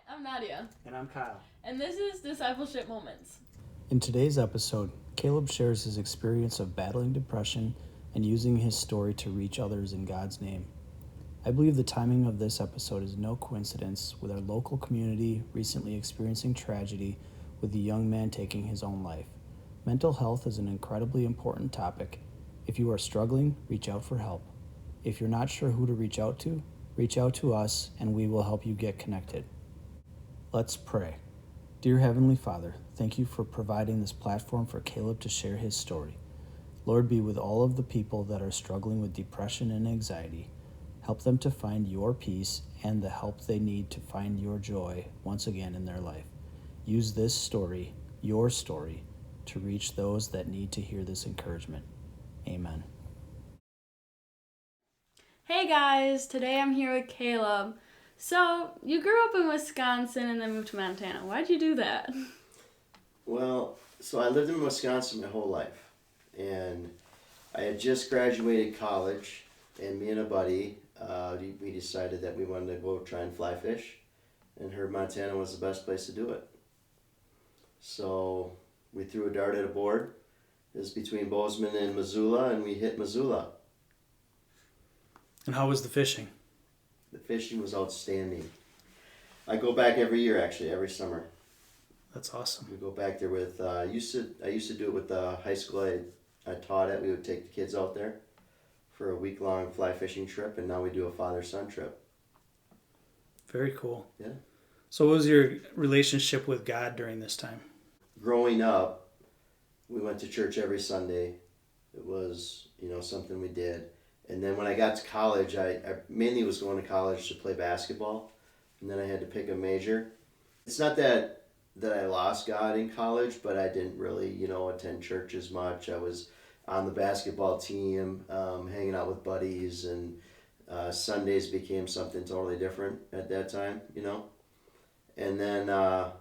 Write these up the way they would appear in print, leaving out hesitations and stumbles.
I'm Nadia. And I'm Kyle. And this is Discipleship Moments. In today's episode, Caleb shares his experience of battling depression and using his story to reach others in God's name. I believe the timing of this episode is no coincidence, with our local community recently experiencing tragedy with a young man taking his own life. Mental health is an incredibly important topic. If you are struggling, reach out for help. If you're not sure who to reach out to us and we will help you get connected. Let's pray. Dear Heavenly Father, thank you for providing this platform for Caleb to share his story. Lord, be with all of the people that are struggling with depression and anxiety. Help them to find your peace and the help they need to find your joy once again in their life. Use this story, your story, to reach those that need to hear this encouragement. Amen. Hey guys, today I'm here with Caleb. So, you grew up in Wisconsin and then moved to Montana. Why'd you do that? Well, so I lived in Wisconsin my whole life, and I had just graduated college, and me and a buddy, we decided that we wanted to go try and fly fish, and heard Montana was the best place to do it. So we threw a dart at a board. It was between Bozeman and Missoula, and we hit Missoula. And how was the fishing? The fishing was outstanding. I go back every year, actually, every summer. That's awesome. We go back there with, I used to do it with the high school I taught at. We would take the kids out there for a week-long fly fishing trip, and now we do a father-son trip. Very cool. Yeah. So what was your relationship with God during this time? Growing up, we went to church every Sunday. It was, something we did. And then when I got to college, I mainly was going to college to play basketball, and then I had to pick a major. It's not that I lost God in college, but I didn't really, attend church as much. I was on the basketball team, hanging out with buddies, and Sundays became something totally different at that time, And then a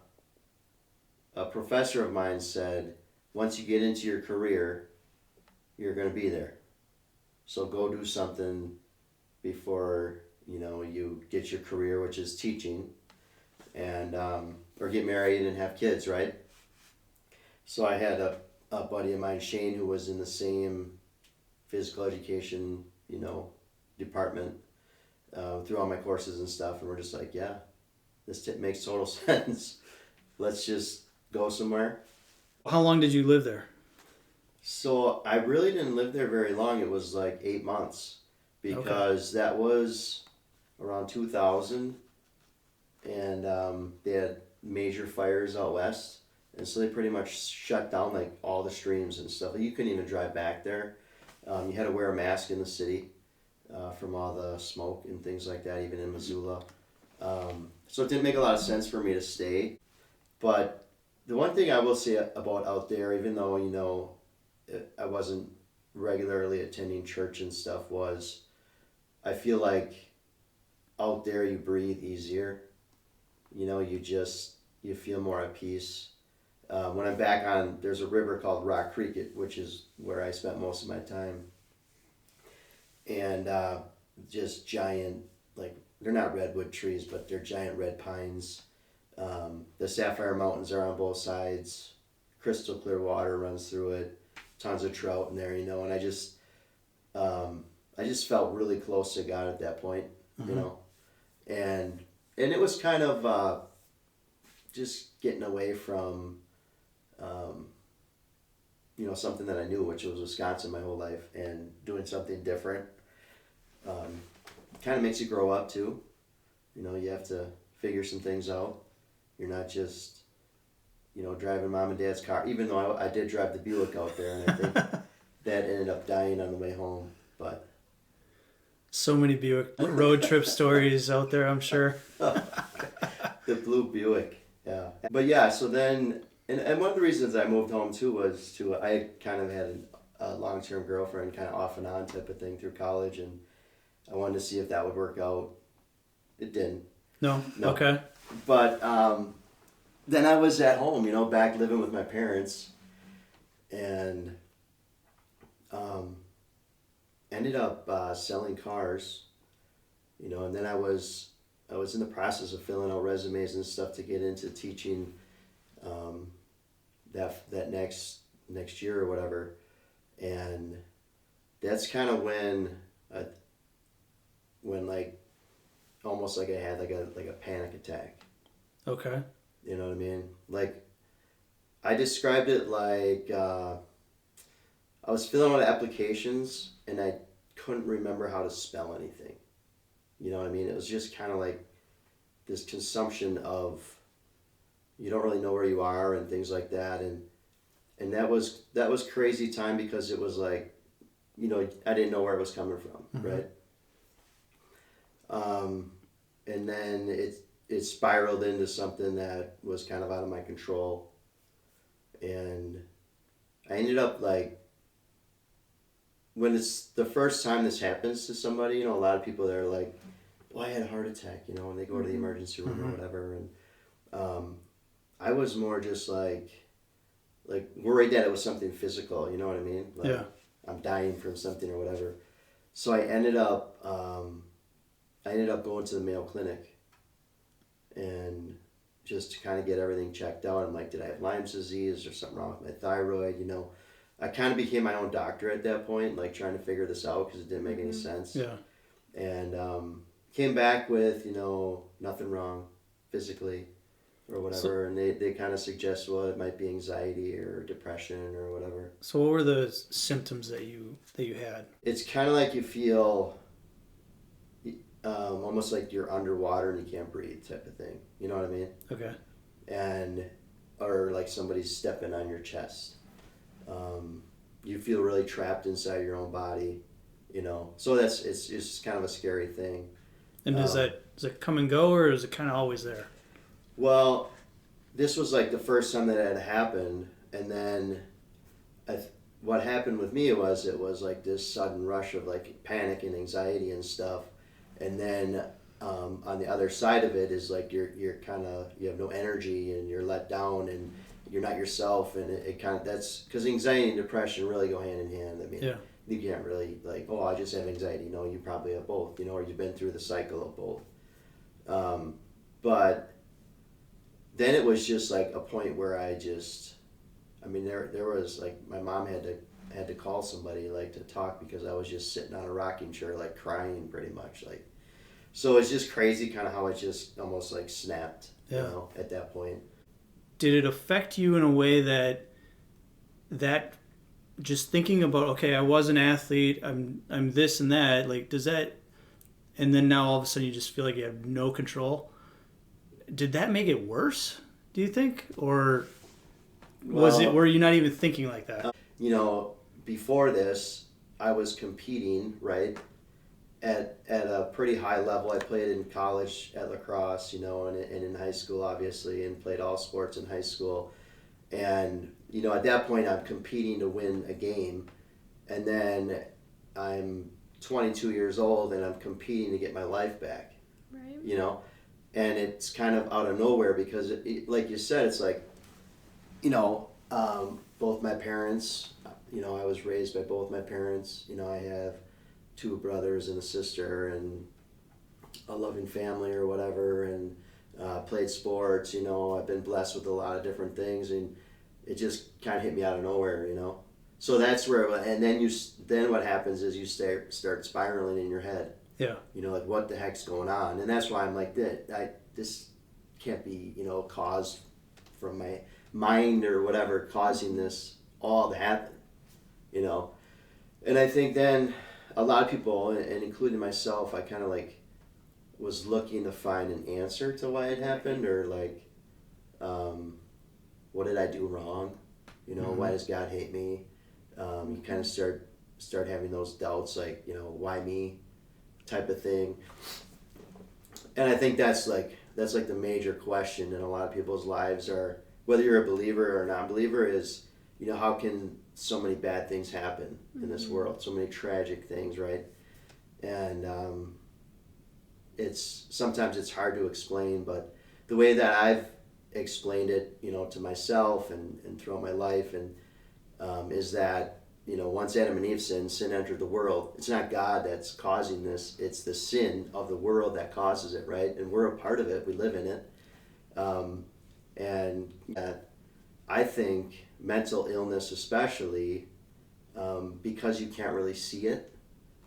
professor of mine said, once you get into your career, you're going to be there. So go do something before, you get your career, which is teaching, and or get married and have kids, right? So I had a buddy of mine, Shane, who was in the same physical education, department through all my courses and stuff, and we're just like, yeah, this makes total sense. Let's just go somewhere. How long did you live there? So I really didn't live there very long. It was like 8 months, because that was around 2000, and they had major fires out west, and so they pretty much shut down like all the streams and stuff. You couldn't even drive back there. You had to wear a mask in the city from all the smoke and things like that, even in Missoula. So it didn't make a lot of sense for me to stay. But the one thing I will say about out there, even though, I wasn't regularly attending church and stuff, was I feel like out there you breathe easier. You feel more at peace. When I'm back there's a river called Rock Creek, which is where I spent most of my time. And just giant, they're not redwood trees, but they're giant red pines. The Sapphire Mountains are on both sides. Crystal clear water runs through it. Tons of trout in there, and I just felt really close to God at that point, and it was kind of just getting away from, something that I knew, which was Wisconsin my whole life, and doing something different. Kind of makes you grow up too. You have to figure some things out. You're not just driving mom and dad's car, even though I did drive the Buick out there, and I think that ended up dying on the way home. But so many Buick road trip stories out there, I'm sure. The blue Buick, yeah. But yeah, so then, and one of the reasons I moved home too was I kind of had a long-term girlfriend, kind of off and on type of thing through college, and I wanted to see if that would work out. It didn't. No. Okay. But then I was at home, back living with my parents, and ended up selling cars, and then I was I was in the process of filling out resumes and stuff to get into teaching that next year or whatever, and that's kind of when like almost like I had like a panic attack. Okay. You know what I mean? Like I described it like I was filling out applications and I couldn't remember how to spell anything. You know what I mean? It was just kind of like this consumption of you don't really know where you are and things like that, and that was crazy time because it was like, you know, I didn't know where it was coming from, right? And then it spiraled into something that was kind of out of my control, and I ended up like, when it's the first time this happens to somebody, you know, a lot of people they're like, "Well, I had a heart attack," you know, and they go to the emergency room or whatever, and I was more just like worried that it was something physical, you know what I mean? Like, yeah. I'm dying from something or whatever. So I ended up going to the Mayo Clinic, and just to kind of get everything checked out. I'm like, did I have Lyme's disease or something wrong with my thyroid? You know, I kind of became my own doctor at that point, like trying to figure this out because it didn't make any sense. Yeah. And came back with, you know, nothing wrong physically or whatever. And they kind of suggest, well, it might be anxiety or depression or whatever. So what were the symptoms that you had? It's kind of like you feel almost like you're underwater and you can't breathe type of thing. You know what I mean? Okay. And or like somebody's stepping on your chest. You feel really trapped inside your own body, you know. So it's just kind of a scary thing. And does it come and go, or is it kind of always there? Well, this was like the first time that it had happened, and then what happened with me was it was like this sudden rush of like panic and anxiety and stuff, and then on the other side of it is like you're kind of, you have no energy and you're let down and you're not yourself, and it kind of, that's because anxiety and depression really go hand in hand. I mean, yeah. You can't really like, oh, I just have anxiety. No, you probably have both, you know, or you've been through the cycle of both. But then it was just like a point where there was like, my mom had to call somebody like to talk because I was just sitting on a rocking chair like crying pretty much, like. So it's just crazy kind of how it just almost like snapped, you know, at that point. Did it affect you in a way that just thinking about, okay, I was an athlete, I'm this and that, like, does that, and then now all of a sudden you just feel like you have no control? Did that make it worse, do you think? Or were you not even thinking like that? You know, before this, I was competing, right, at a pretty high level. I played in college at lacrosse, you know, and in high school, obviously, and played all sports in high school. And, you know, at that point, I'm competing to win a game. And then I'm 22 years old and I'm competing to get my life back, Right. you know. And it's kind of out of nowhere because, like you said, it's like, you know, both my parents, you know, I was raised by both my parents. You know, I have 2 brothers and a sister and a loving family or whatever, and played sports, you know. I've been blessed with a lot of different things, and it just kind of hit me out of nowhere, you know. So that's where, and then what happens is you start spiraling in your head. Yeah. You know, like, what the heck's going on? And that's why I'm like, this can't be, you know, caused from my mind or whatever causing this all to happen, you know. And I think then a lot of people, and including myself, I kind of like was looking to find an answer to why it happened, or like, what did I do wrong? You know, why does God hate me? You kind of start having those doubts, like, you know, why me, type of thing. And I think that's like the major question in a lot of people's lives, are whether you're a believer or a non-believer, is, you know, how can so many bad things happen in this world, so many tragic things, right? And sometimes it's hard to explain, but the way that I've explained it, you know, to myself and throughout my life, and is that once Adam and Eve sinned, sin entered the world. It's not God that's causing this. It's the sin of the world that causes it, right? And we're a part of it. We live in it. And I think mental illness especially, because you can't really see it.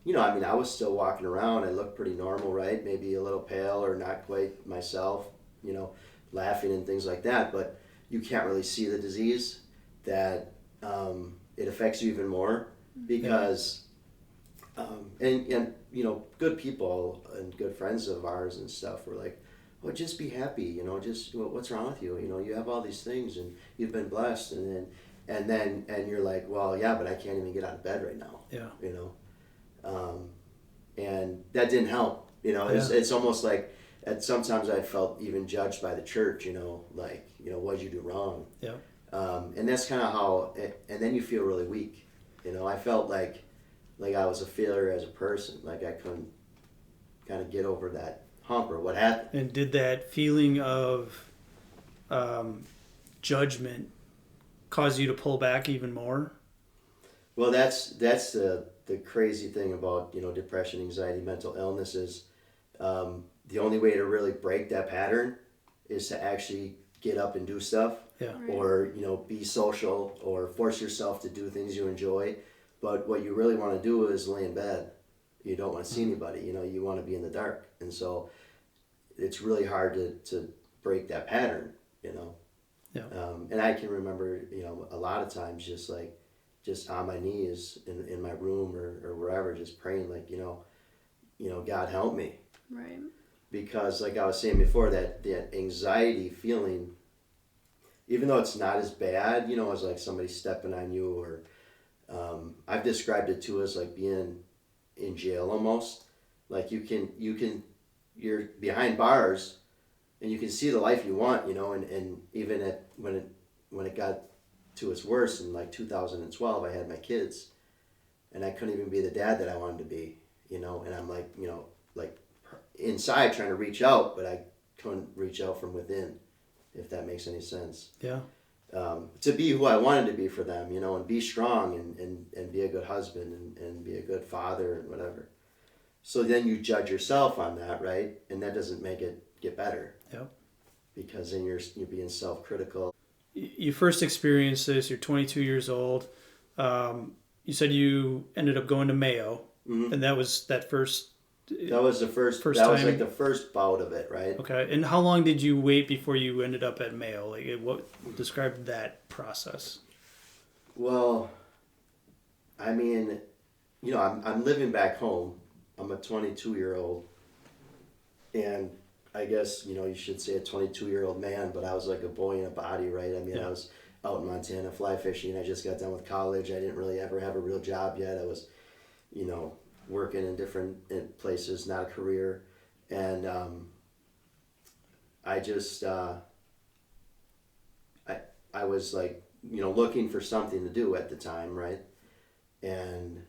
I was still walking around. I looked pretty normal, right? Maybe a little pale or not quite myself, laughing and things like that. But you can't really see the disease, that it affects you even more because, and good people and good friends of ours and stuff were like, well, just be happy, just what's wrong with you? You have all these things and you've been blessed. And then you're like, well, yeah, but I can't even get out of bed right now. Yeah. And that didn't help. It's almost like sometimes I felt even judged by the church. What'd you do wrong? Yeah. And that's kind of how. And then you feel really weak. I felt like I was a failure as a person. Like I couldn't kind of get over that hump or what happened. And did that feeling of judgment cause you to pull back even more? Well, that's the crazy thing about depression, anxiety, mental illness is the only way to really break that pattern is to actually get up and do stuff. Yeah. Right. Or be social or force yourself to do things you enjoy. But what you really want to do is lay in bed. You don't want to see anybody. You want to be in the dark, and so it's really hard to break that pattern. Yeah. And I can remember a lot of times just on my knees in my room or wherever, just praying like God help me. Right. Because like I was saying before, that anxiety feeling, even though it's not as bad, as like somebody stepping on you, or I've described it too as like being in jail almost. Like you're behind bars and you can see the life you want, and even when it got to its worst in like 2012, I had my kids and I couldn't even be the dad that I wanted to be, and I'm like, like inside trying to reach out, but I couldn't reach out from within, if that makes any sense. Yeah. To be who I wanted to be for them, and be strong and be a good husband and be a good father and whatever. So then you judge yourself on that, right? And that doesn't make it get better. Yep. Because then you're being self-critical. You first experienced this, you're 22 years old. You said you ended up going to Mayo, and that was that first... That was the first that time. was like the first bout of it, right? Okay. And how long did you wait before you ended up at Mayo? Like, what described that process? Well, I mean, I'm living back home. I'm a 22-year-old, and I guess you should say a 22-year-old man, but I was like a boy in a body, right? I mean, I was out in Montana fly fishing. I just got done with college. I didn't really ever have a real job yet. I was, working in different places, not a career, and I just I was like looking for something to do at the time, right? And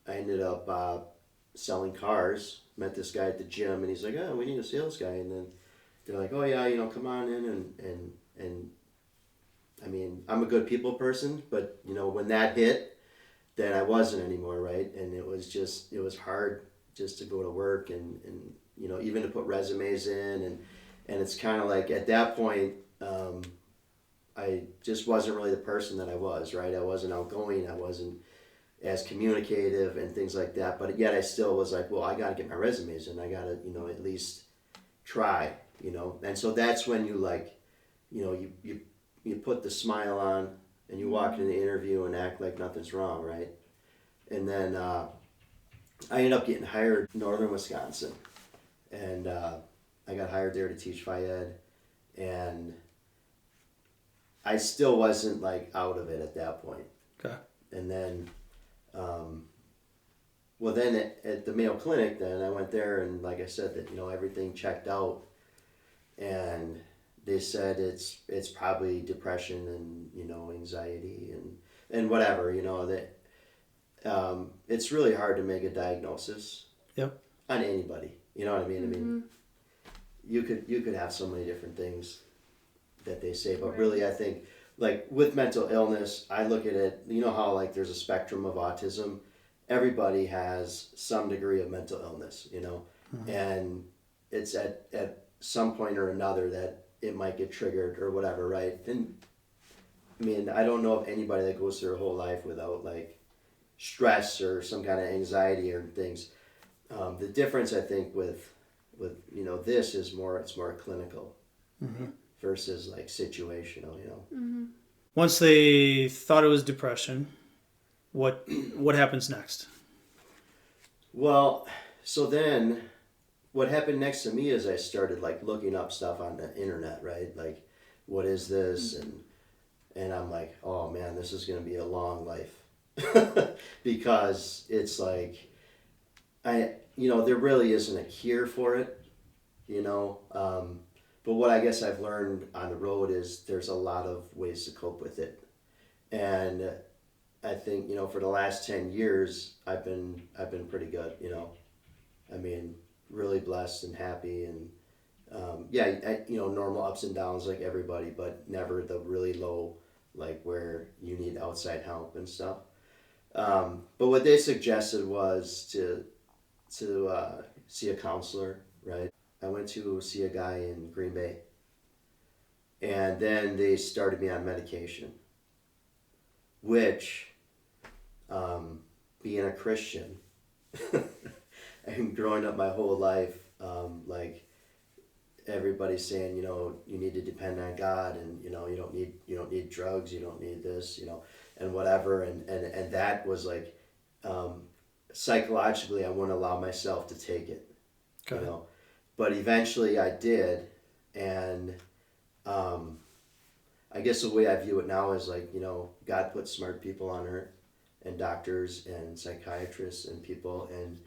I ended up selling cars. Met this guy at the gym, and he's like, "Oh, we need a sales guy." And then they're like, "Oh yeah, come on in." And I mean, I'm a good people person, but when that hit, then I wasn't anymore, right? And it was hard just to go to work and even to put resumes in, and it's kind of like at that point, I just wasn't really the person that I was, right? I wasn't outgoing, I wasn't as communicative and things like that, but yet I still was like, well, I got to get my resumes in, I got to at least try, and so that's when you like, you put the smile on and you walk in the interview and act like nothing's wrong, right? And then I ended up getting hired in northern Wisconsin, and I got hired there to teach Phi Ed, and I still wasn't like out of it at that point. Okay. And then, well, then at the Mayo Clinic, then I went there, and like I said, that everything checked out, and they said it's probably depression and anxiety and whatever, that it's really hard to make a diagnosis. Yep. On anybody, you know what I mean? I mean, you could have so many different things that they say, but really I think like with mental illness, I look at it, you know how like there's a spectrum of autism. Everybody has some degree of mental illness, you know, and it's at some point or another that it might get triggered or whatever, right? And I mean, I don't know of anybody that goes their whole life without like stress or some kind of anxiety or things. The difference, I think, with you know this is it's more clinical versus like situational, you know. Once they thought it was depression, what happens next? Well, so then what happened next to me is I started like looking up stuff on the internet, right? Like, what is this? And I'm like, oh man, this is gonna be a long life because it's like there really isn't a cure for it, you know. But what I guess I've learned on the road is there's a lot of ways to cope with it, and I think for the last 10 years I've been pretty good, you know. I mean, really blessed and happy, and normal ups and downs like everybody, but never the really low, like where you need outside help and stuff. But what they suggested was to see a counselor, right? I went to see a guy in Green Bay, and then they started me on medication, which, being a Christian and growing up my whole life, like everybody's saying, you need to depend on God, and you don't need drugs, you don't need this, and whatever, and that was like, psychologically, I wouldn't allow myself to take it, Okay. But eventually I did, and I guess the way I view it now is like, God put smart people on earth, and doctors and psychiatrists and people, and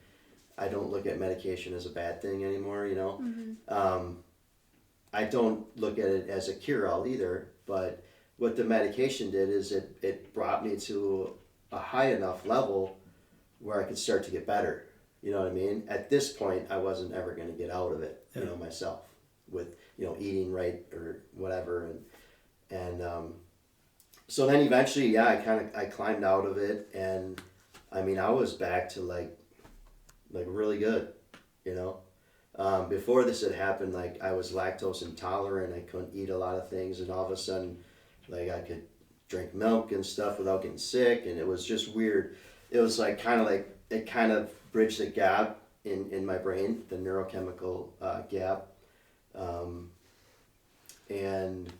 I don't look at medication as a bad thing anymore, I don't look at it as a cure-all either, but what the medication did is it brought me to a high enough level where I could start to get better. You know what I mean? At this point, I wasn't ever going to get out of it, myself, with, eating right or whatever. And so then eventually, I climbed out of it, and I mean, I was back to like really good, Before this had happened, like I was lactose intolerant, I couldn't eat a lot of things, and all of a sudden, like I could drink milk and stuff without getting sick, and it was just weird. It was like it kind of bridged the gap in my brain, the neurochemical gap, and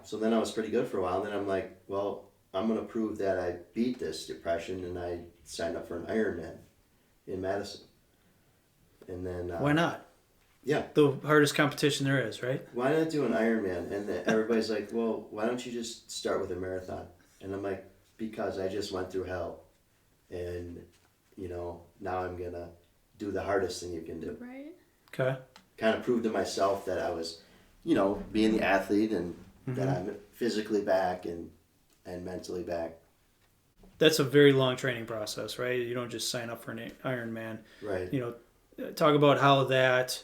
so then I was pretty good for a while, and then I'm like, well, I'm gonna prove that I beat this depression, and I signed up for an Ironman in Madison, and then Why not? Yeah, The hardest competition there is, right? why not do an Ironman? And then everybody's like, well, why don't you just start with a marathon? And I'm like, because I just went through hell, and now I'm gonna do the hardest thing you can do. Right. Okay. Kind of prove to myself that I was, being the athlete, and that I'm physically back and mentally back. That's a very long training process, right? You don't just sign up for an Ironman. Right. Talk about how that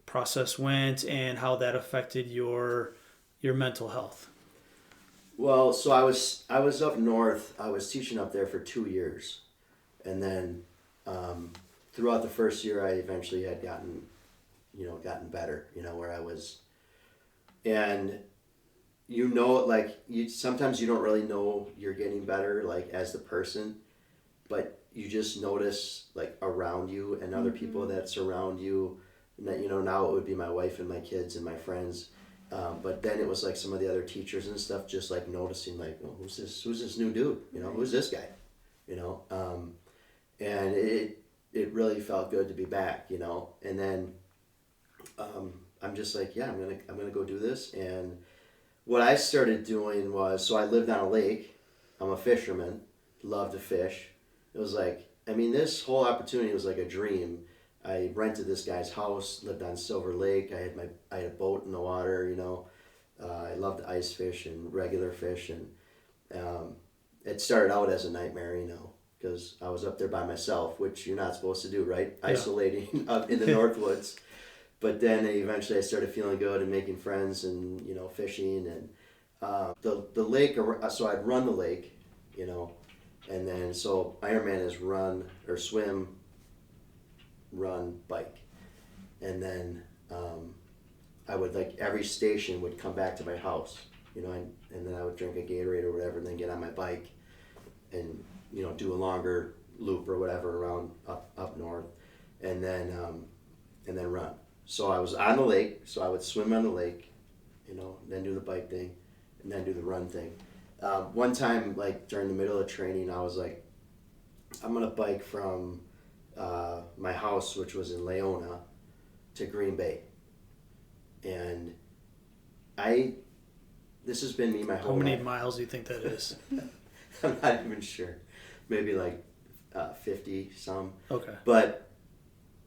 process went and how that affected your mental health. Well, so I was up north. I was teaching up there for 2 years, and then throughout the first year, I eventually had gotten better. Where I was, and sometimes you don't really know you're getting better, like as the person, but you just notice like around you and other people that surround you. And that, now it would be my wife and my kids and my friends. But then it was like some of the other teachers and stuff, just like noticing like, oh, who's this new dude? Who's this guy? And it really felt good to be back, And then I'm just like, yeah, I'm gonna go do this. And what I started doing was, so I lived on a lake. I'm a fisherman, love to fish. It was like, I mean, this whole opportunity was like a dream. I rented this guy's house, lived on Silver Lake. I had a boat in the water, I loved ice fish and regular fish, and it started out as a nightmare, because I was up there by myself, which you're not supposed to do, right? Yeah. Isolating up in the Northwoods. But then eventually I started feeling good and making friends and, fishing, and the lake, so I'd run the lake, you know, and then so Ironman is run or swim, run, bike, and then I would like every station would come back to my house, you know, and then I would drink a Gatorade or whatever, and then get on my bike, and you know do a longer loop or whatever around up north, and then run. So I was on the lake, so I would swim on the lake, you know, then do the bike thing, and then do the run thing. One time, like during the middle of training, I was like, I'm gonna bike from my house, which was in Leona, to Green Bay, and this has been me my whole How many life. miles do you think that is? I'm not even sure. Maybe like 50 some. Okay. But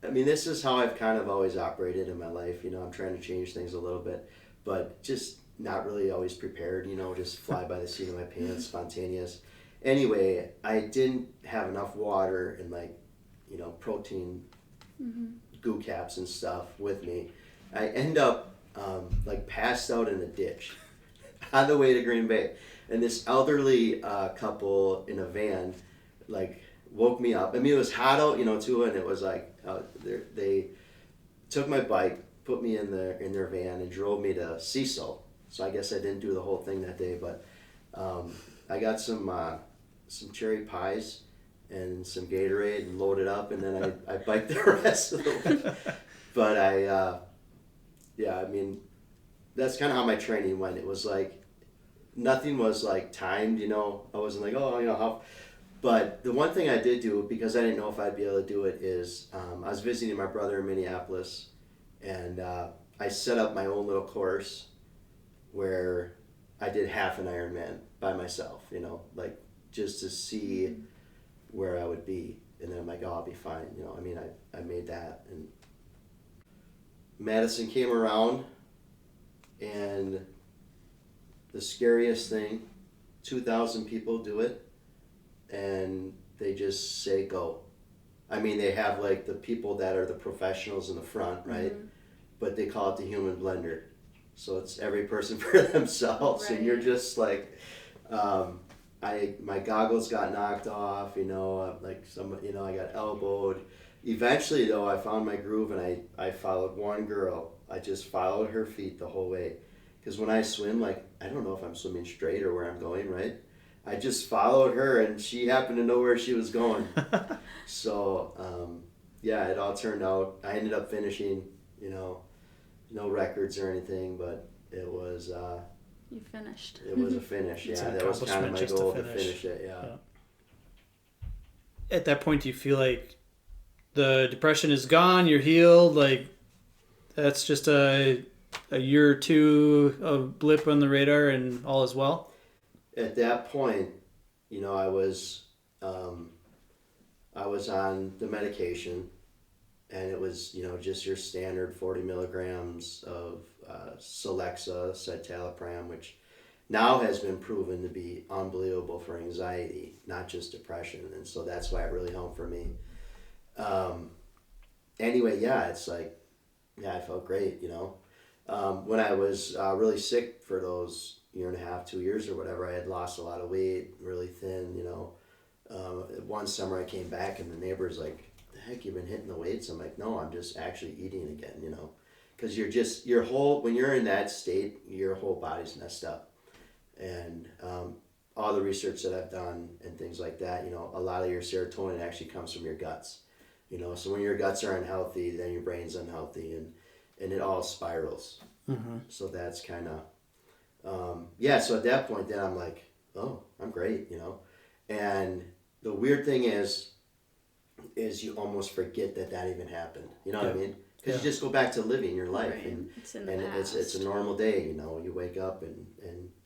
I mean, this is how I've kind of always operated in my life. You know, I'm trying to change things a little bit, but just not really always prepared. You know, just fly by the seat of my pants, spontaneous. Anyway, I didn't have enough water and like, you know, protein goo caps and stuff with me. I end up like passed out in a ditch on the way to Green Bay. And this elderly couple in a van, like, woke me up. I mean, it was hot out, you know, too, and it was like they took my bike, put me in their van, and drove me to Cecil. So I guess I didn't do the whole thing that day, but I got some cherry pies and some Gatorade and loaded up, and then I biked the rest of the way. But I mean, that's kind of how my training went. It was like, nothing was like timed, you know. I wasn't like, oh, you know, how. But the one thing I did do, because I didn't know if I'd be able to do it, is I was visiting my brother in Minneapolis, and I set up my own little course where I did half an Ironman by myself, you know, like just to see where I would be. And then I'm like, oh, I'll be fine, you know. I mean, I made that. And Madison came around, and the scariest thing, 2,000 people do it, and they just say go. I mean, they have like the people that are the professionals in the front, right? But they call it the human blender. So it's every person for themselves, Right. and you're just like, my goggles got knocked off, you know, like you know, I got elbowed. Eventually, though, I found my groove, and I followed one girl. I just followed her feet the whole way. Because when I swim, like, I don't know if I'm swimming straight or where I'm going, right? I just followed her, and she happened to know where she was going. So, yeah, it all turned out. I ended up finishing, you know, no records or anything, but it was... You finished. It was a finish, It's yeah. an That was kind of accomplishment my just to goal, to finish. finish it, yeah. At that point, do you feel like the depression is gone, you're healed, like that's just a year or two of blip on the radar and all is well? At that point, you know, I was on the medication, and it was, you know, just your standard 40 milligrams of Celexa, citalopram, which now has been proven to be unbelievable for anxiety, not just depression, and so that's why it really helped for me. Anyway, yeah, it's like, yeah, I felt great, you know. When I was really sick for those year and a half, 2 years or whatever, I had lost a lot of weight, really thin, you know. One summer I came back, and the neighbor's like, the heck, you've been hitting the weights? I'm like, no, I'm just actually eating again, you know. Because when you're in that state, your whole body's messed up. And all the research that I've done and things like that, you know, a lot of your serotonin actually comes from your guts. You know, so when your guts are unhealthy, then your brain's unhealthy, and it all spirals. So that's kind of, so at that point, then I'm like, oh, I'm great, you know. And the weird thing is you almost forget that even happened. You know what I mean? Because you just go back to living your life, Right. and It's in the past. it's a normal day. You know, you wake up and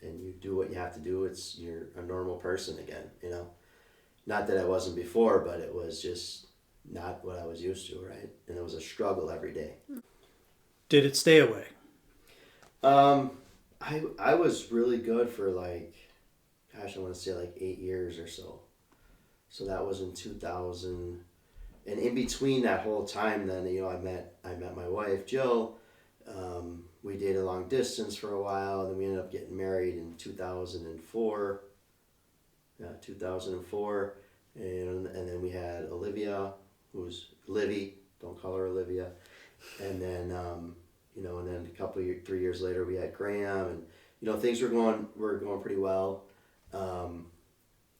you do what you have to do. You're a normal person again. You know, not that I wasn't before, but it was just not what I was used to, right? And it was a struggle every day. Did it stay away? I was really good for like, gosh, I want to say like 8 years or so. So that was in 2000, and in between that whole time, then, you know, I met my wife Jill, We dated long distance for a while, and then we ended up getting married in 2004. 2004, and then we had Olivia, who's Livy. Don't call her Olivia. And then and then a couple of 3 years later, we had Graham, and things were going pretty well. And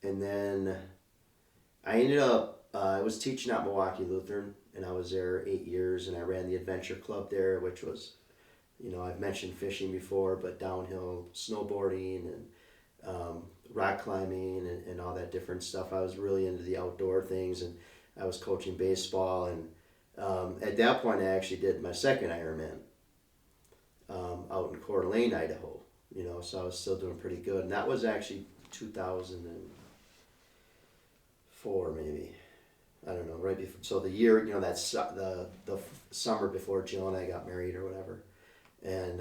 then I ended up I was teaching at Milwaukee Lutheran, and I was there 8 years, and I ran the adventure club there, which was, I've mentioned fishing before, but downhill snowboarding and rock climbing and all that different stuff. I was really into the outdoor things, and I was coaching baseball, and at that point I actually did my second Ironman out in Coeur d'Alene, Idaho. So I was still doing pretty good, and that was actually 2004 maybe. I don't know, right before. So the year, that's the summer before Jill and I got married or whatever, and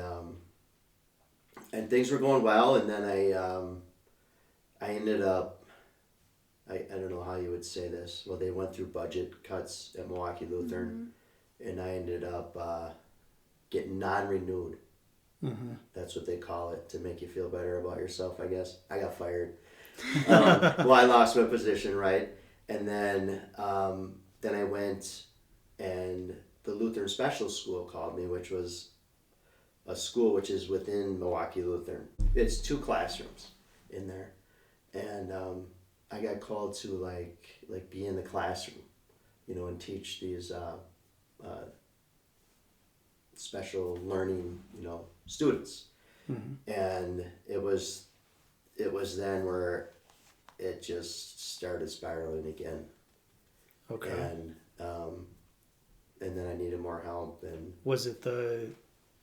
things were going well, and then I ended up, I don't know how you would say this. Well, they went through budget cuts at Milwaukee Lutheran, and I ended up getting non-renewed. That's what they call it, to make you feel better about yourself, I guess. I got fired. Well, I lost my position, right? And then I went, and the Lutheran Special School called me, which was a school which is within Milwaukee Lutheran. It's 2 classrooms in there, and I got called to like be in the classroom, and teach these special learning, students, and it was then where it just started spiraling again. Okay. And then I needed more help. And was it the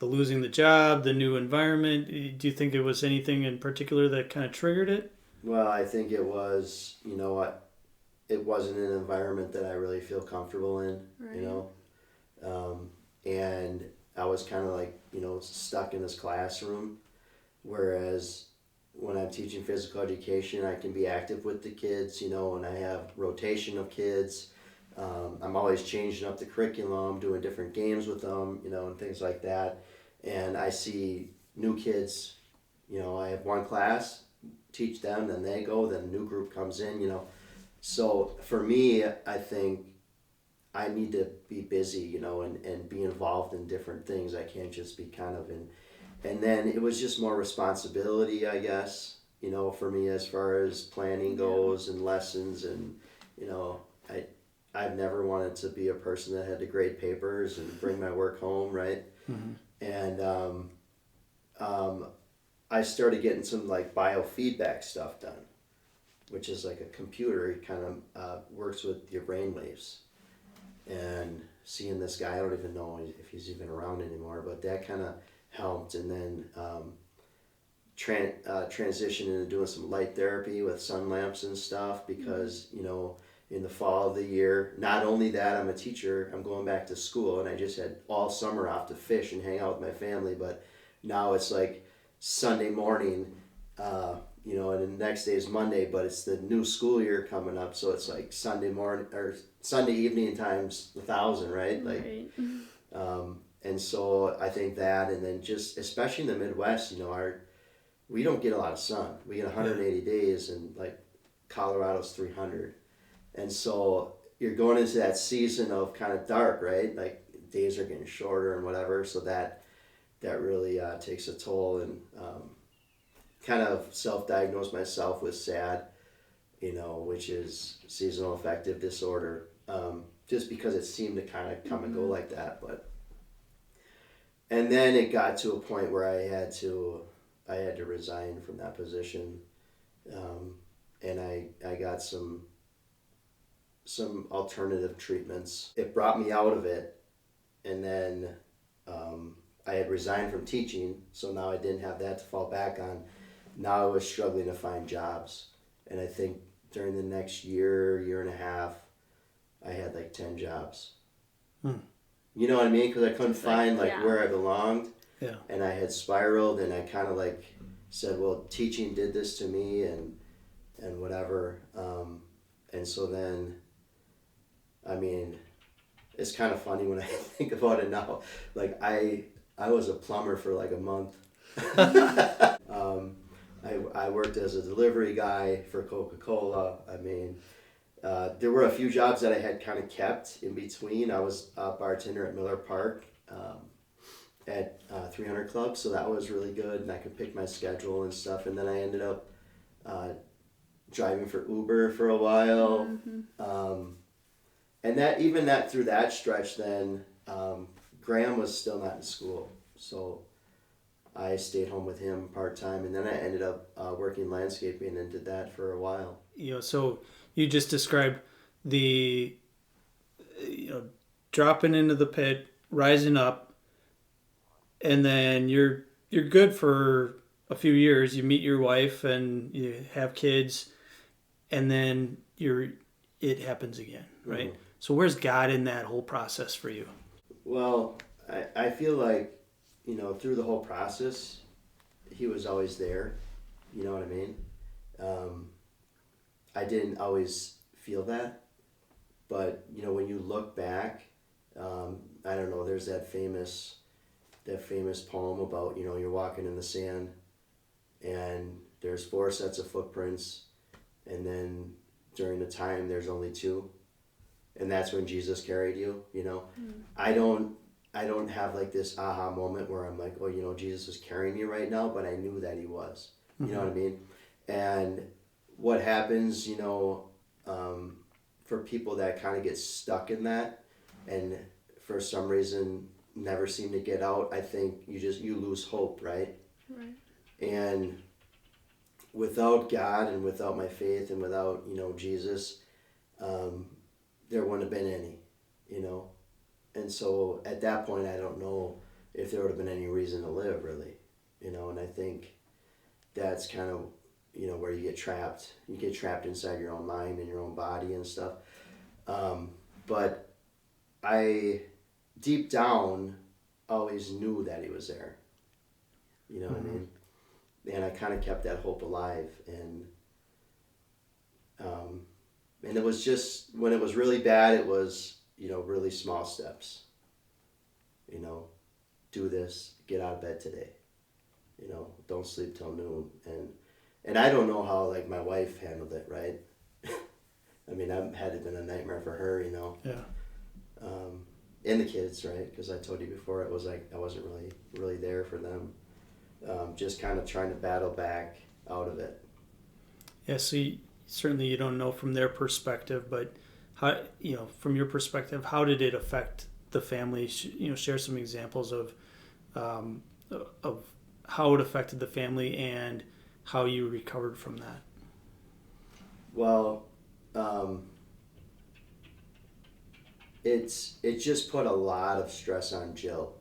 losing the job, the new environment? Do you think it was anything in particular that kind of triggered it? Well, I think it was, it wasn't an environment that I really feel comfortable in, Right. And I was kind of like, stuck in this classroom, whereas when I'm teaching physical education, I can be active with the kids, and I have rotation of kids. I'm always changing up the curriculum, doing different games with them, and things like that. And I see new kids, I have one class, teach them, then they go, then a new group comes in, So for me, I think I need to be busy, and be involved in different things. I can't just be kind of in. And then it was just more responsibility, I guess, for me as far as planning goes and lessons. And, I've never wanted to be a person that had to grade papers and bring my work home, right? And I started getting some like biofeedback stuff done, which is like a computer. It kind of works with your brain waves. And seeing this guy, I don't even know if he's even around anymore, but that kind of helped. And then transitioned into doing some light therapy with sun lamps and stuff, because in the fall of the year, not only that, I'm a teacher, I'm going back to school, and I just had all summer off to fish and hang out with my family, but now it's like Sunday morning, and the next day is Monday, but it's the new school year coming up, so it's like Sunday morning or Sunday evening times 1,000, right? Like, and so I think that, and then just especially in the Midwest, we don't get a lot of sun. We get 180 days, and like Colorado's 300, and so you're going into that season of kind of dark, right? Like days are getting shorter and whatever, so that really takes a toll. And kind of self-diagnosed myself with SAD, which is seasonal affective disorder, just because it seemed to kind of come and go like that. And then it got to a point where I had to resign from that position, and I got some alternative treatments. It brought me out of it, and then I had resigned from teaching, so now I didn't have that to fall back on. Now I was struggling to find jobs, and I think during the next year and a half, I had like 10 jobs. You know what I mean? Because I couldn't find where I belonged, and I had spiraled, and I kind of like said, well, teaching did this to me, and whatever, and so then, I mean, it's kind of funny when I think about it now. Like I I was a plumber for like a month. I worked as a delivery guy for Coca-Cola. I mean, there were a few jobs that I had kind of kept in between. I was a bartender at Miller Park at 300 Club, so that was really good, and I could pick my schedule and stuff. And then I ended up driving for Uber for a while. And that through that stretch, then Graham was still not in school, so I stayed home with him part-time, and then I ended up working landscaping and did that for a while. So you just described the, dropping into the pit, rising up, and then you're good for a few years. You meet your wife and you have kids, and then it happens again, right? Mm-hmm. So where's God in that whole process for you? Well, I feel like, through the whole process, he was always there. You know what I mean? I didn't always feel that, but when you look back, I don't know. There's that famous poem about you're walking in the sand, and there's 4 sets of footprints, and then during the time there's only 2, and that's when Jesus carried you. I don't have like this aha moment where I'm like, oh, Jesus was carrying me right now, but I knew that he was. You know what I mean? And what happens, for people that kind of get stuck in that and for some reason never seem to get out, I think you lose hope, right? Right. And without God and without my faith and without, Jesus, there wouldn't have been any, And so at that point, I don't know if there would have been any reason to live, really, and I think that's kind of, where you get trapped. You get trapped inside your own mind and your own body and stuff. But I, deep down, always knew that he was there. You know what I mean? And I kind of kept that hope alive. And it was just, when it was really bad, it was, really small steps. Do this, get out of bed today. Don't sleep till noon. And I don't know how, like, my wife handled it, right? I mean, that had to have been a nightmare for her, Yeah. And the kids, right? Because I told you before, it was like I wasn't really there for them. Just kind of trying to battle back out of it. Yeah, so certainly you don't know from their perspective, but how, from your perspective, how did it affect the family? Share some examples of how it affected the family and how you recovered from that. Well, it just put a lot of stress on Jill,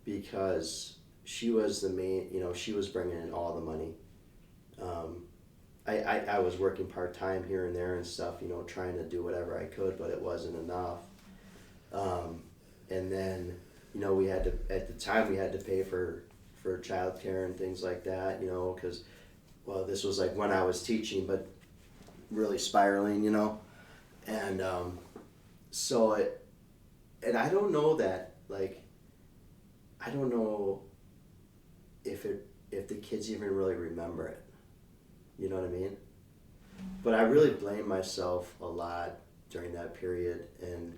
because she was the main, she was bringing in all the money. I was working part-time here and there and stuff, trying to do whatever I could, but it wasn't enough. And then, we had to, at the time, we had to pay for childcare and things like that, because, well, this was like when I was teaching, but really spiraling, and and I don't know that, like, I don't know if the kids even really remember it, you know what I mean? But I really blame myself a lot during that period, and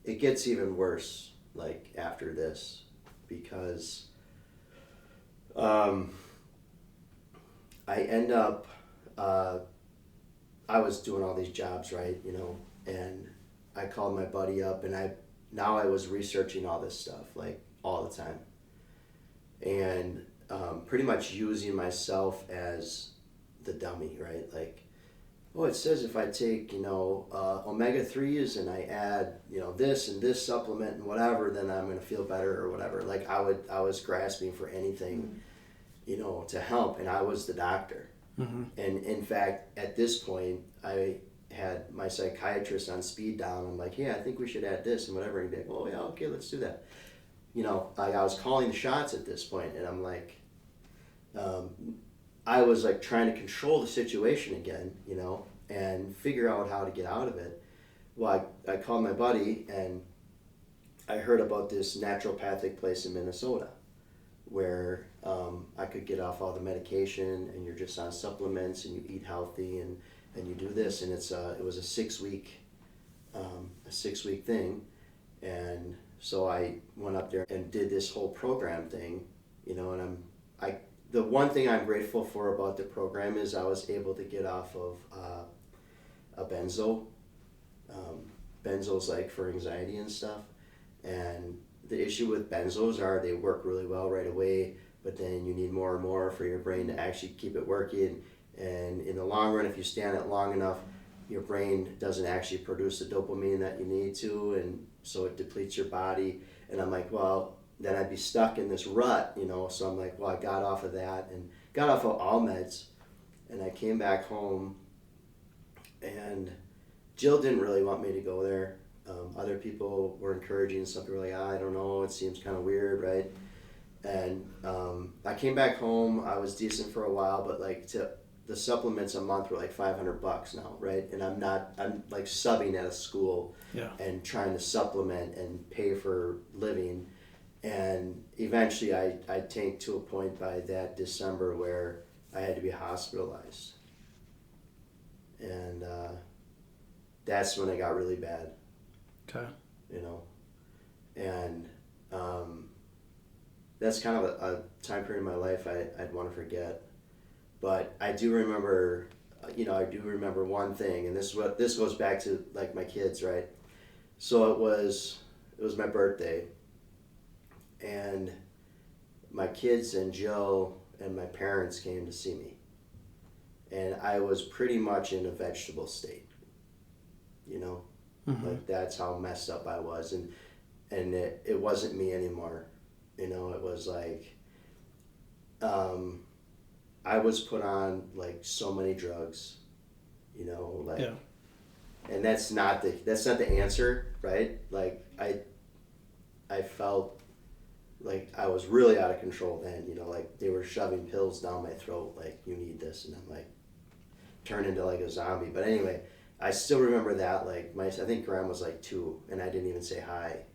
it gets even worse, like, after this, because I end up, I was doing all these jobs, right, and I called my buddy up, and I was researching all this stuff, like, all the time, and pretty much using myself as the dummy, right, like, oh, it says if I take, omega-3s and I add, this and this supplement and whatever, then I'm going to feel better or whatever. Like, I was grasping for anything, to help, and I was the doctor. Mm-hmm. And in fact, at this point, I had my psychiatrist on speed dial. I'm like, yeah, I think we should add this and whatever. And he'd be like, oh, yeah, okay, let's do that. Like, I was calling the shots at this point, and I'm like, I was like trying to control the situation again, and figure out how to get out of it. Well, I called my buddy, and I heard about this naturopathic place in Minnesota where I could get off all the medication and you're just on supplements and you eat healthy and you do this, and it was a 6 week thing, and so I went up there and did this whole program thing, and the one thing I'm grateful for about the program is I was able to get off of a benzo. Benzos like for anxiety and stuff, and the issue with benzos are they work really well right away, but then you need more and more for your brain to actually keep it working, and in the long run, if you stay on it long enough, your brain doesn't actually produce the dopamine that you need to, and so it depletes your body. And I'm like, well, then I'd be stuck in this rut, so I'm like, well, I got off of that and got off of all meds, and I came back home, and Jill didn't really want me to go there. Other people were encouraging, some people were like, I don't know, it seems kind of weird, right? And I came back home, I was decent for a while, but the supplements a month were like $500 now, right? And I'm like subbing at a school, Yeah. and trying to supplement and pay for living. And eventually I tanked to a point by that December where I had to be hospitalized. And that's when it got really bad. Okay. And that's kind of a time period in my life I'd want to forget. But I do remember, one thing, and this goes back to like my kids, right? So it was my birthday, and my kids and Jill and my parents came to see me, and I was pretty much in a vegetable state, Mm-hmm. like that's how messed up I was, and it wasn't me anymore, it was like, I was put on like so many drugs, Yeah. and that's not the answer, right? Like I felt like I was really out of control then, like they were shoving pills down my throat, like you need this, and I'm like turned into like a zombie. But anyway, I still remember that, like I think Graham was like 2, and I didn't even say hi,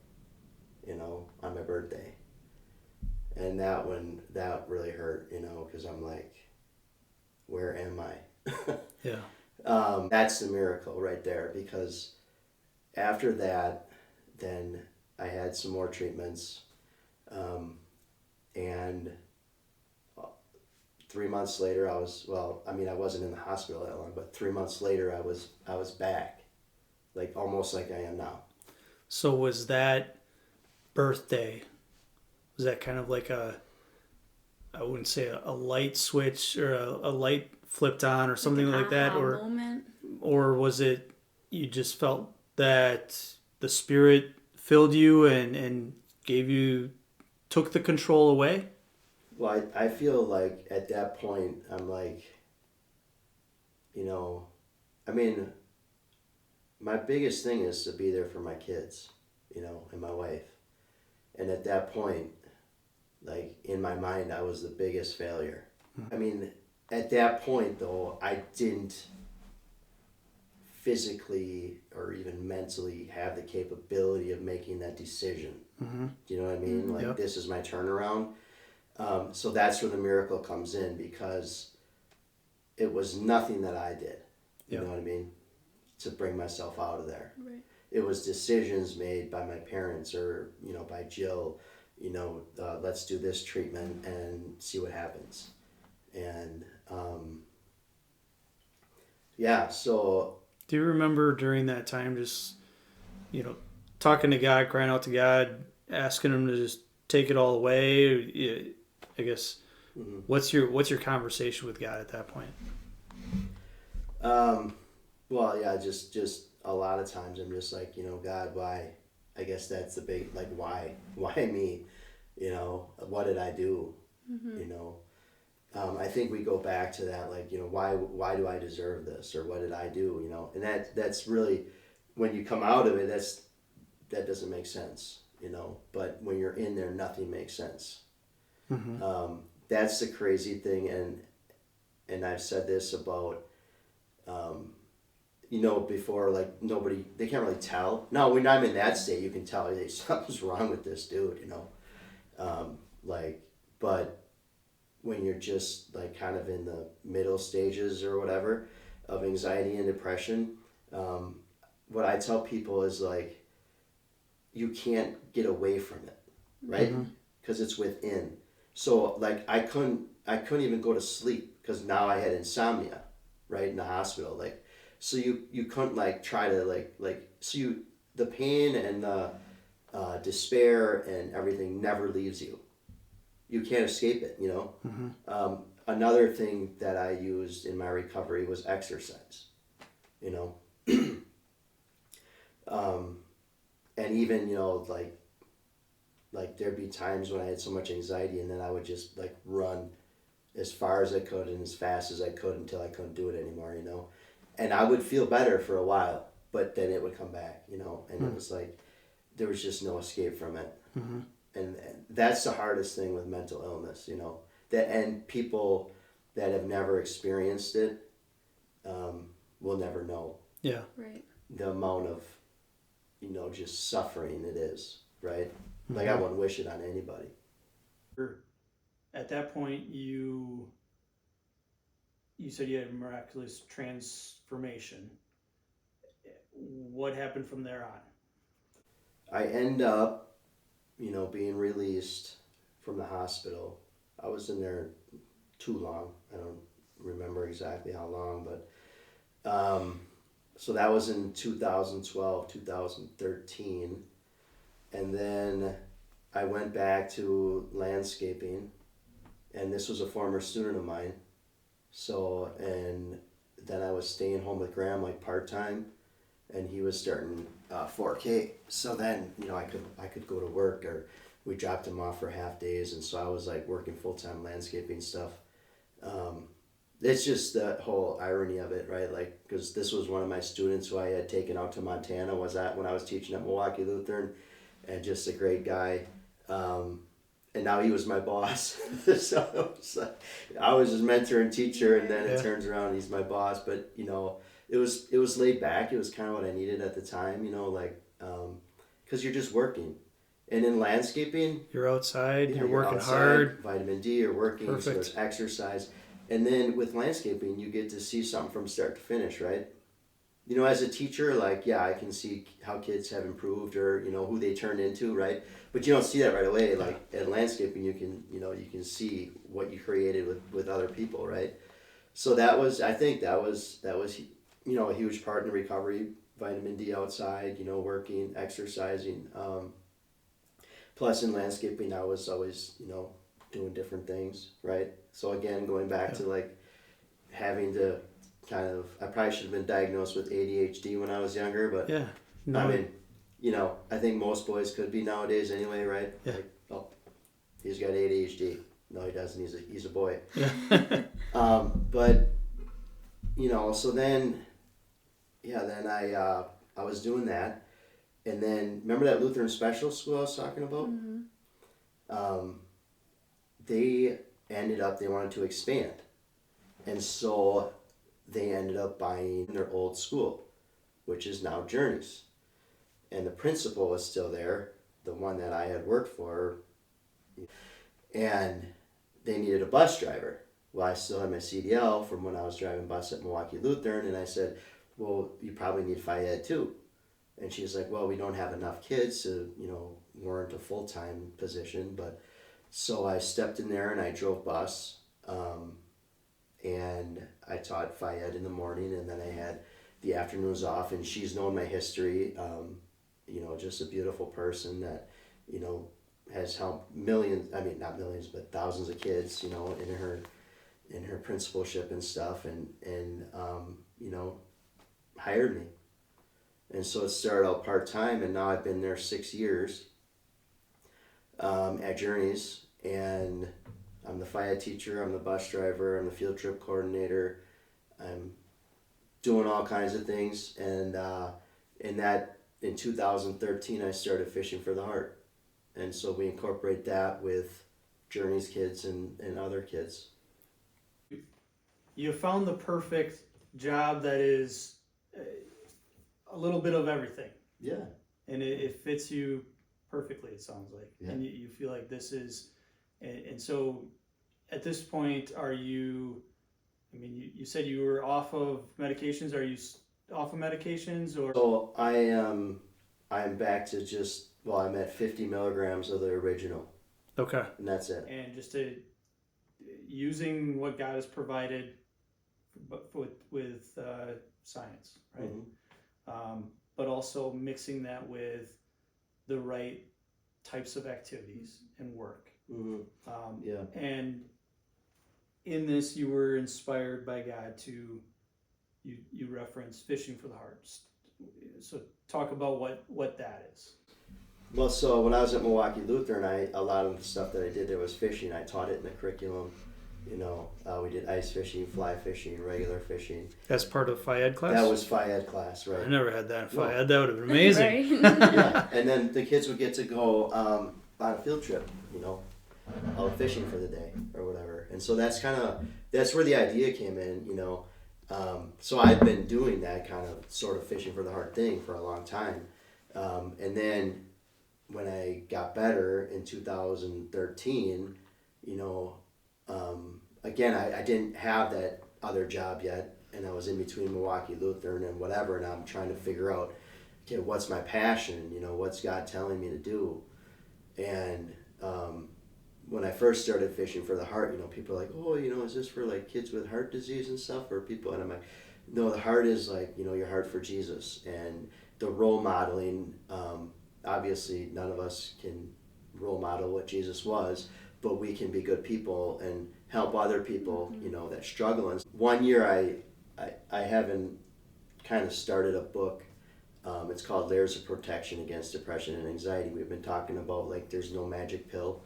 on my birthday, and that really hurt, because I'm like, where am I? Yeah. That's the miracle right there, because after that, then I had some more treatments, and 3 months later I wasn't in the hospital that long, but 3 months later I was back, like almost like I am now. So was that birthday, was that kind of like I wouldn't say a light switch or a light flipped on or something like that, moment. or was it you just felt that the Spirit filled you and took the control away? Well, I feel like at that point I'm like, my biggest thing is to be there for my kids, and my wife. And at that point, like in my mind, I was the biggest failure. At that point though, I didn't physically or even mentally have the capability of making that decision. Mm-hmm. Do you know what I mean? Like, Yep. This is my turnaround. So that's where the miracle comes in, because it was nothing that I did. You Yep. know what I mean? To bring myself out of there. Right. It was decisions made by my parents or, by Jill, let's do this treatment and see what happens. And, so. Do you remember during that time just, talking to God, crying out to God, asking him to just take it all away? I guess, Mm-hmm. what's your conversation with God at that point? Well, yeah, just a lot of times I'm just like, God, why? I guess that's the big, like, why me? What did I do? Mm-hmm. I think we go back to that, like, why do I deserve this? Or what did I do? And that's really, when you come out of it, that doesn't make sense, but when you're in there, nothing makes sense. Mm-hmm. That's the crazy thing. And I've said this about, before, like, nobody, they can't really tell. Now, when I'm in that state, you can tell, hey, something's wrong with this dude, like, but when you're just, like, kind of in the middle stages or whatever of anxiety and depression, what I tell people is, like, you can't get away from it, right? Because it's within. So, like, I couldn't even go to sleep because now I had insomnia, right, in the hospital. Like, so you couldn't, like, try to, the pain and the despair and everything never leaves you. You can't escape it, Another thing that I used in my recovery was exercise, and even, like there'd be times when I had so much anxiety, and then I would just, like, run as far as I could and as fast as I could until I couldn't do it anymore, and I would feel better for a while, but then it would come back, and it was like there was just no escape from it. And that's the hardest thing with mental illness, and people that have never experienced it will never know Right. the amount of just suffering it is, right? Like, I wouldn't wish it on anybody. At that point, you said you had a miraculous transformation. What happened from there on? I end up being released from the hospital. I was in there too long. I don't remember exactly how long, but so that was in 2012, 2013. And then I went back to landscaping, and this was a former student of mine. So, and then I was staying home with Graham, like, part-time, and he was starting 4K. So then, I could go to work, or we dropped him off for half days, and so I was, like, working full-time landscaping stuff. It's just the whole irony of it, right? Like, because this was one of my students who I had taken out to Montana, when I was teaching at Milwaukee Lutheran, and just a great guy. And now he was my boss. So it was like, I was his mentor and teacher, and then it turns around, he's my boss. But, it was laid back. It was kind of what I needed at the time, because you're just working. And in landscaping, you're outside, you're working outside, hard. Vitamin D, you're working, Perfect. So there's exercise. And then with landscaping, you get to see something from start to finish, right? As a teacher, like, yeah, I can see how kids have improved, or, who they turned into, right? But you don't see that right away. Like, at landscaping, you can see what you created with other people, right? So I think that was a huge part in the recovery. Vitamin D outside, working, exercising. Plus in landscaping, I was always, doing different things, right? So again, going back to, like, having to I probably should have been diagnosed with ADHD when I was younger, but I mean, I think most boys could be nowadays anyway, right? Yeah. Like, oh, he's got ADHD. No, he doesn't. He's a boy. Yeah. But so then I was doing that, and then remember that Lutheran special school I was talking about? They wanted to expand, and so they ended up buying their old school, which is now Journeys. And the principal was still there, the one that I had worked for, and they needed a bus driver. Well, I still had my CDL from when I was driving bus at Milwaukee Lutheran, and I said, well, you probably need Phi Ed too. And she's like, well, we don't have enough kids to, warrant a full-time position. But so I stepped in there and I drove bus, and I taught Phi Ed in the morning, and then I had the afternoons off, and she's known my history, just a beautiful person that, has helped not millions, but thousands of kids, in her principalship and stuff, and hired me. And so it started out part-time, and now I've been there 6 years at Journeys, and I'm the Phi Ed teacher, I'm the bus driver, I'm the field trip coordinator, I'm doing all kinds of things, and in 2013 I started Fishing for the Heart, and so we incorporate that with Journeys kids and other kids. You found the perfect job that is a little bit of everything. Yeah. And it fits you perfectly, it sounds like. Yeah. And you feel like this is, and so at this point, are you, I mean, you said you were off of medications. Are you off of medications or? So I'm back to just, well, I'm at 50 milligrams of the original, Okay. and that's it. And just using what God has provided, but with science, right? But also mixing that with the right types of activities and work. Yeah. And in this, you were inspired by God to, you reference fishing for the heart. So talk about what that is. Well, so when I was at Milwaukee Lutheran, a lot of the stuff that I did there was fishing. I taught it in the curriculum. You know, we did ice fishing, fly fishing, regular fishing. That's part of Phi Ed class? That was Phi Ed class, right? I never had that in Phi Ed. That would have been amazing. Right? Yeah, and then the kids would get to go on a field trip, you know, out fishing for the day or whatever. And so that's where the idea came in, you know. So I've been doing that kind of sort of fishing for the heart thing for a long time. And then when I got better in 2013, you know, again, I didn't have that other job yet, and I was in between Milwaukee Lutheran and whatever, and I'm trying to figure out, okay, what's my passion? You know, what's God telling me to do? And when I first started fishing for the heart, you know, people are like, oh, you know, is this for like kids with heart disease and stuff, or people? And I'm like, no, the heart is like, you know, your heart for Jesus, and the role modeling. Obviously, none of us can role model what Jesus was, but we can be good people and help other people, you know, that struggle. And 1 year I haven't kind of started a book. It's called Layers of Protection Against Depression and Anxiety. We've been talking about like there's no magic pill.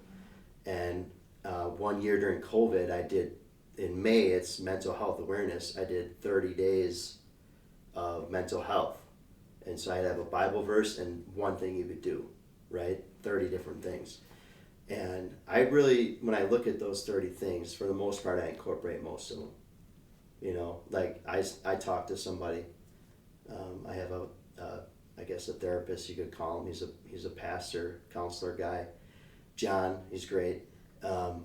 And 1 year during COVID, I did, in May, it's mental health awareness. I did 30 days of mental health. And so I'd have a Bible verse and one thing you could do, right? 30 different things. And I really, when I look at those 30 things, for the most part, I incorporate most of them. You know, like I talk to somebody. I have I guess a therapist, you could call him. He's a pastor, counselor guy. John, he's great. And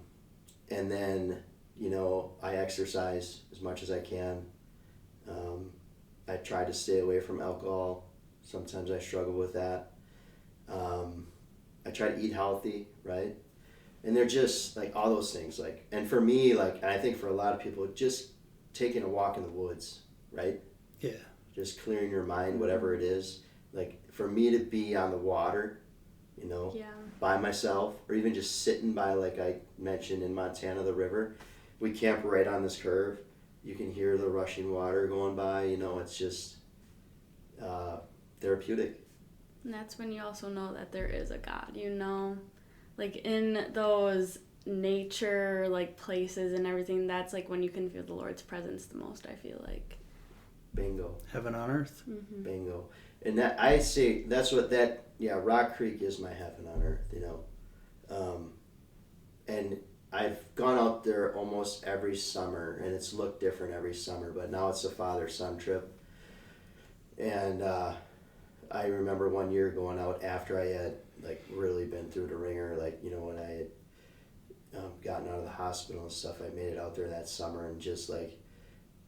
then, you know, I exercise as much as I can. I try to stay away from alcohol. Sometimes I struggle with that. I try to eat healthy, right? And they're just like all those things, like, and for me, like, and I think for a lot of people, just taking a walk in the woods, right? Yeah. Just clearing your mind, whatever it is. Like for me to be on the water, you know, by myself, or even just sitting by, like I mentioned in Montana, the river. We camp right on this curve. You can hear the rushing water going by. You know, it's just therapeutic. And that's when you also know that there is a God, you know? Like in those nature, like places and everything, that's like when you can feel the Lord's presence the most, I feel like. Bingo. Heaven on earth. Mm-hmm. Bingo. And that, I say, that's what that, Rock Creek is my heaven on earth, you know. And I've gone out there almost every summer, and it's looked different every summer, but now it's a father-son trip. And I remember 1 year going out after I had, like, really been through the ringer, like, you know, when I had gotten out of the hospital and stuff, I made it out there that summer, and just, like,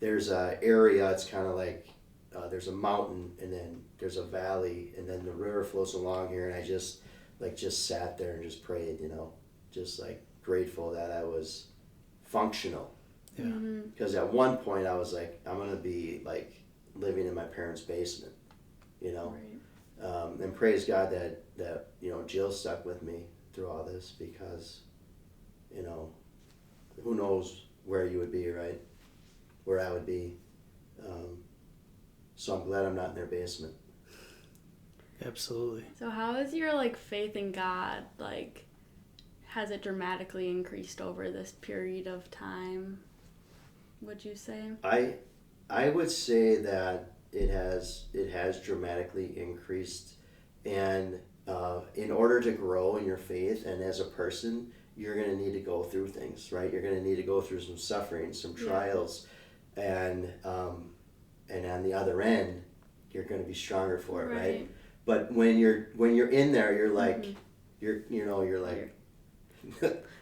there's a area, it's kind of like, there's a mountain, and then there's a valley, and then the river flows along here, and I just sat there and just prayed, you know, just, like, grateful that I was functional. Yeah. Because at one point I was like, I'm going to be, like, living in my parents' basement, you know. Right. And praise God that, you know, Jill stuck with me through all this, because, you know, who knows where you would be, right? Where I would be. So I'm glad I'm not in their basement. Absolutely. So how is your, like, faith in God, like, has it dramatically increased over this period of time, would you say? I would say that it has dramatically increased, and in order to grow in your faith and as a person, you're going to need to go through things, right? You're going to need to go through some suffering, some trials, and on the other end, you're going to be stronger for it, right? Right. But when you're in there, you're like, Mhm. you're like,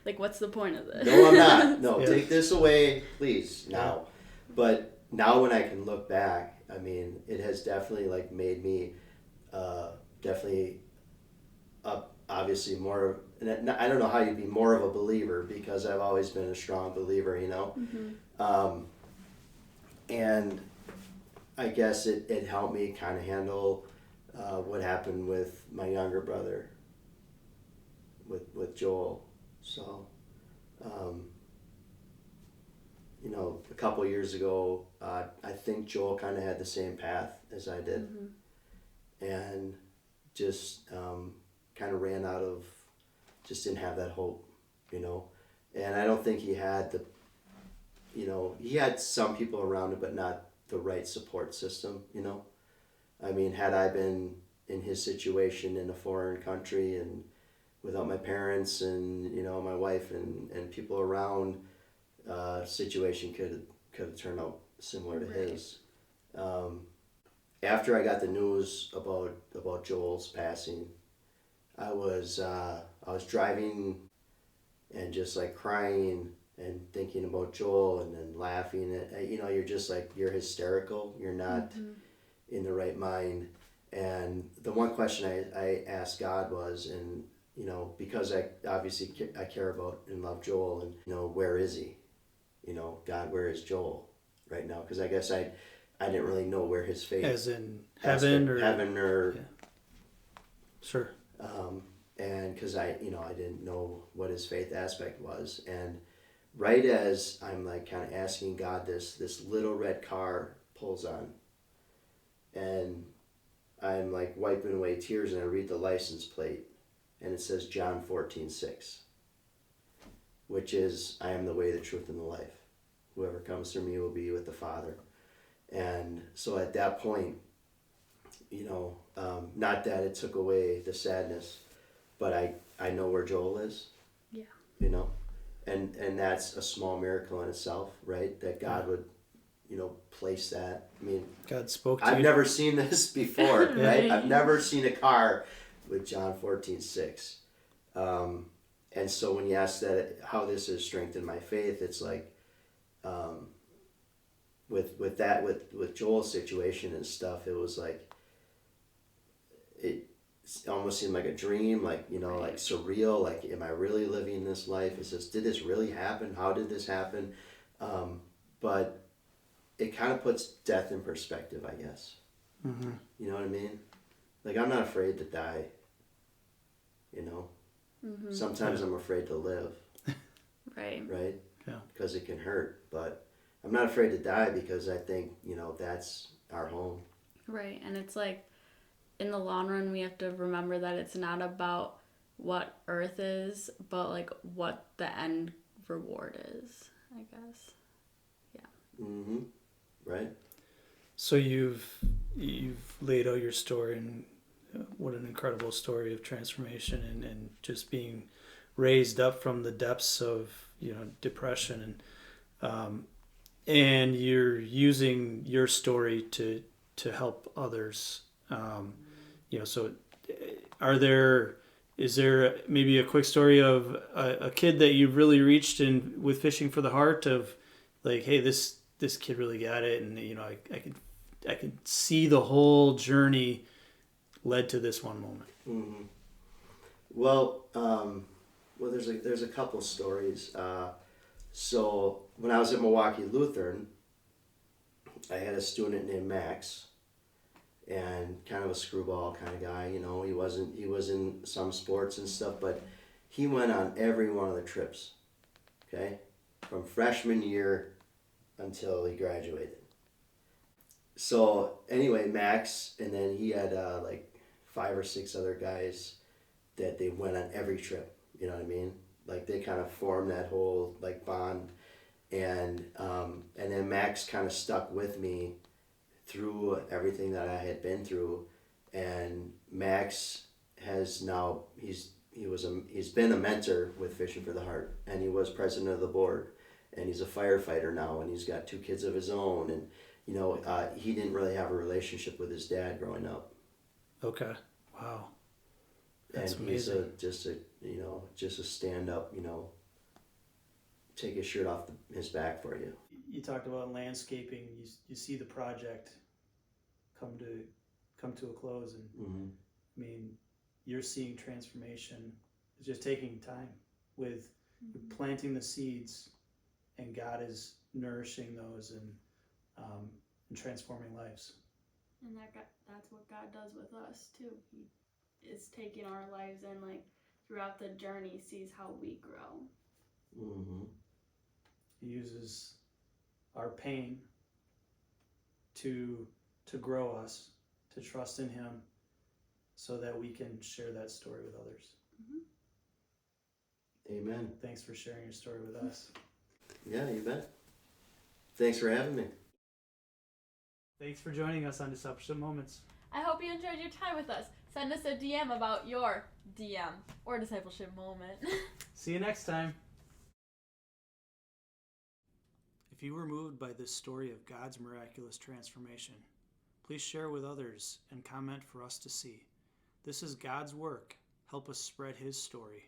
Like, what's the point of this? no, I'm not. No, Yeah. take this away, please, now. But now when I can look back, I mean, it has definitely like made me definitely obviously more. And I don't know how you'd be more of a believer because I've always been a strong believer, you know. Mhm. And I guess it helped me kind of handle what happened with my younger brother, with Joel. So, you know, a couple years ago, I think Joel kind of had the same path as I did, and just kind of ran out of, just didn't have that hope, you know. And I don't think he had the, you know, he had some people around him, but not the right support system, you know. I mean, had I been in his situation in a foreign country and without my parents and, you know, my wife and people around, situation could have turned out similar to Right. his. After I got the news about Joel's passing, I was driving and just like crying and thinking about Joel and then laughing. You know, you're just like, you're hysterical. You're not in the right mind. And the one question I asked God was, and you know, because I obviously I care about and love Joel, and you know, where is he? You know, God, where is Joel right now? Because I guess I didn't really know where his faith, As in heaven or heaven or sure. And because I didn't know what his faith aspect was, and right as I'm like kind of asking God this little red car pulls on, and I'm like wiping away tears, and I read the license plate, and it says John 14:6, which is, I am the way, the truth, and the life. Whoever comes through me will be with the Father. And so at that point, you know, not that it took away the sadness, but I know where Joel is. Yeah. You know, and that's a small miracle in itself, right? That God would, you know, place that. I mean, God spoke to I've you. never seen this before, right? Right. I've never seen a car with John 14:6. And so when you ask that, how this has strengthened my faith, it's like, with Joel's situation and stuff, it was like, it almost seemed like a dream, like, you know, like surreal, like, am I really living this life? Did this really happen? How did this happen? But it kind of puts death in perspective, I guess. Mm-hmm. You know what I mean? Like, I'm not afraid to die, you know? Sometimes I'm afraid to live, Right. right? Yeah. Because it can hurt, but I'm not afraid to die because I think, you know, that's our home. Right. And it's like, in the long run, we have to remember that it's not about what Earth is, but like what the end reward is, I guess. Yeah. Mm-hmm. Right? So you've laid out your story, and what an incredible story of transformation and just being raised up from the depths of, you know, depression, and you're using your story to help others. You know, so is there maybe a quick story of a kid that you've really reached in with Fishing for the Heart, of like, hey, this kid really got it, and you know, I could see the whole journey led to this one moment. Mm-hmm. Well, there's a couple stories. So when I was at Milwaukee Lutheran, I had a student named Max, and kind of a screwball kind of guy. You know, he was in some sports and stuff, but he went on every one of the trips. Okay, from freshman year until he graduated. So anyway, Max, and then he had like 5 or 6 other guys that they went on every trip. You know what I mean? Like, they kind of formed that whole like bond, and then Max kind of stuck with me through everything that I had been through, and Max has now he's been a mentor with Fishing for the Heart, and he was president of the board, and he's a firefighter now, and he's got 2 kids of his own, he didn't really have a relationship with his dad growing up. Okay. Wow. That's And he's amazing. just a stand up, take his shirt off his back for you. You talked about landscaping. You see the project come to a close, and Mm-hmm. I mean, you're seeing transformation. It's just taking time with planting the seeds, and God is nourishing those and transforming lives. And that's what God does with us too. He is taking our lives and like throughout the journey sees how we grow. Mm-hmm. He uses our pain to grow us, to trust in Him, so that we can share that story with others. Amen. Thanks for sharing your story with us. Yeah, you bet. Thanks for having me. Thanks for joining us on Discipleship Moments. I hope you enjoyed your time with us. Send us a DM about your DM or discipleship moment. See you next time. If you were moved by this story of God's miraculous transformation, please share with others and comment for us to see. This is God's work. Help us spread His story.